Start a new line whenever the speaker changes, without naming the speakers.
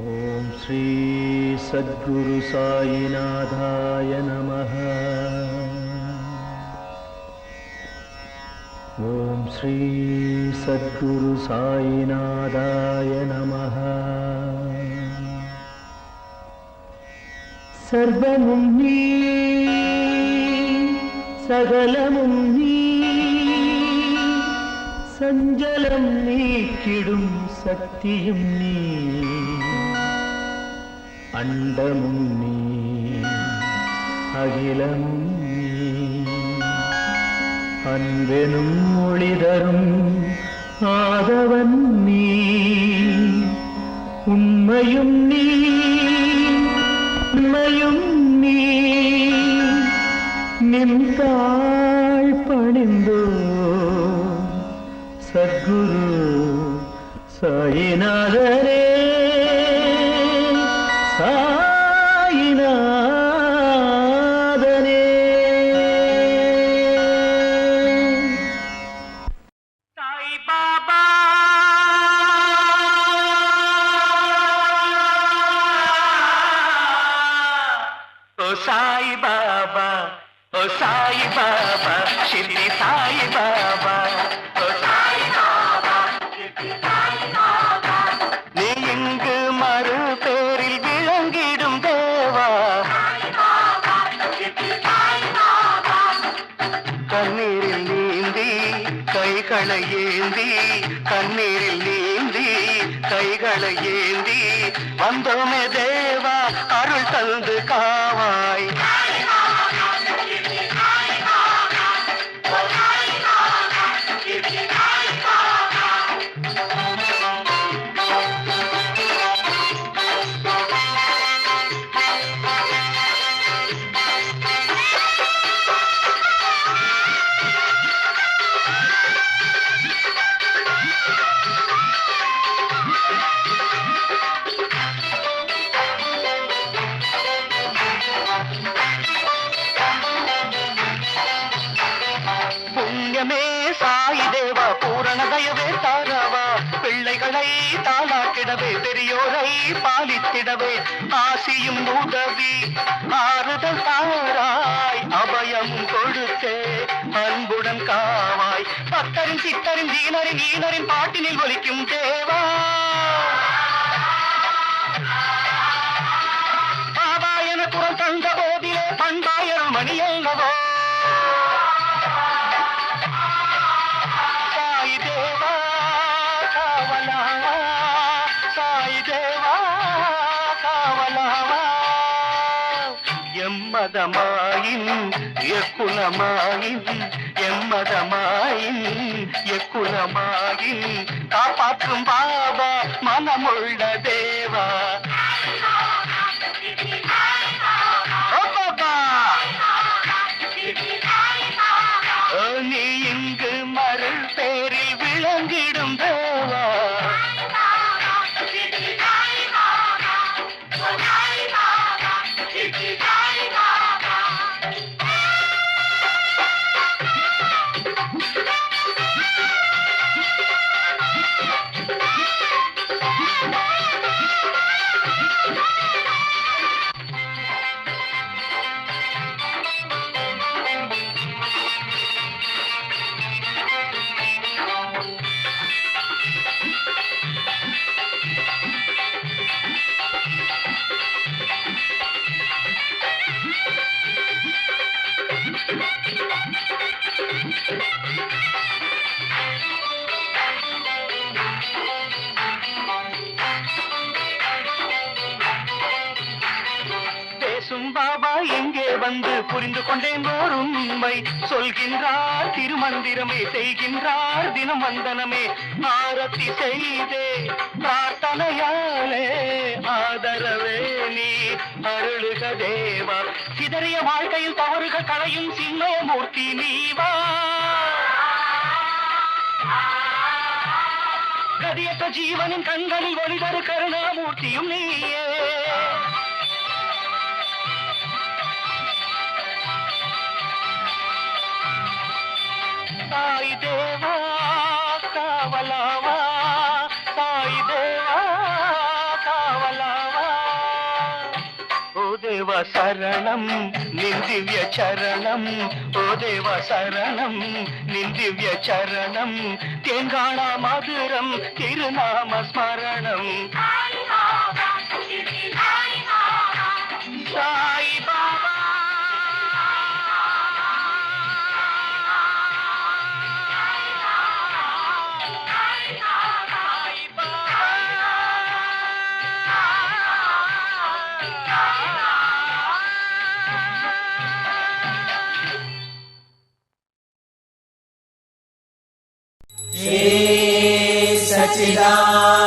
ஓம் ஸ்ரீ சத்குரு சாயிநாதாய நமः. ஓம் ஸ்ரீ சத்குரு சாயிநாதாய நமः. சர்வமும் நீ, சகலமும் நீ, சஞ்சலம் நீக்கிடும் சக்தியும் நீ, அண்டமும் நீ, அகிலமும் நீ, அன்பெனும் ஒளிதரும் ஆதவன் நீ, உண்மையும் நீ, உண்மையும் நீ, நின்றாள் பணிந்தோ சத்குரு சாயிநாதரே. சாயிநாதனே
சாய் பாபா ஓ சாய் பாபா, ஓ சாய் பாபா, ஷிர்டி சாய் பாபா, ஓ சாய் பாபா, ஷிர்டி சாய் பாபா. நீ இங்கு மறு பேரில் விளங்கிடும் தேவா, கண்ணீரில் நீந்தி கைகளை ஏந்தி, கண்ணீரில் நீந்தி கைகளை ஏந்தி வந்தோமே தேவா, அருள் தந்து காவாய். புண்ணியமே சாய் தேவா, பூரண தயவே தாராவா, பிள்ளைகளை தாளாக்கிடவே, பெரியோரை பாலித்திடவே, ஆசியும் உதவி ஆறுதல் தாராய், அபயம் கொடுத்தே அன்புடன் காவாய். பக்தரின் சித்தரின் தீனரின் ஈனரின் பாட்டினில் ஒலிக்கும் தேவா, பாபா என குரல் தந்த போதிலே பண்பாயரும் மணியல்லவோ. சாய் தேவா காவலாவா, சாய் தேவா காவலாவா. எம்மதமாயின் எக்குலமாயின், எம்மதமாயின் எக்குலமாயின், காப்பாற்றும் பாபா மனமுள்ள தேவா. நீ இங்கு மருள் பேரில் விளங்கிடும் தேவா. பாபா எங்கே வந்து புரிந்து கொண்டேன் ஓர் உண்மை, சொல்கின்றார் திருமந்திரமே, செய்கின்றார் தினம் வந்தனமே, ஆரத்தி செய்தே பிரார்த்தனையாலே ஆதரவே நீ அருளுக தேவா. சிதறிய வாழ்க்கையில் தவறுகள் களையும் சின்மயமூர்த்தி நீவா. கதியற்ற ஜீவனின் கண்களில் ஒளிதரு கருணாமூர்த்தியும் நீயே. சாய் தேவா காவலாவா, சாய் தேவா காவலா. దేవ శరణం నిందివ్య చరణం ఓ దేవ శరణం నిందివ్య చరణం తెంగాణ మధురం తిరునామ స్మరణం సాయి బాబా
सच्चिदानंद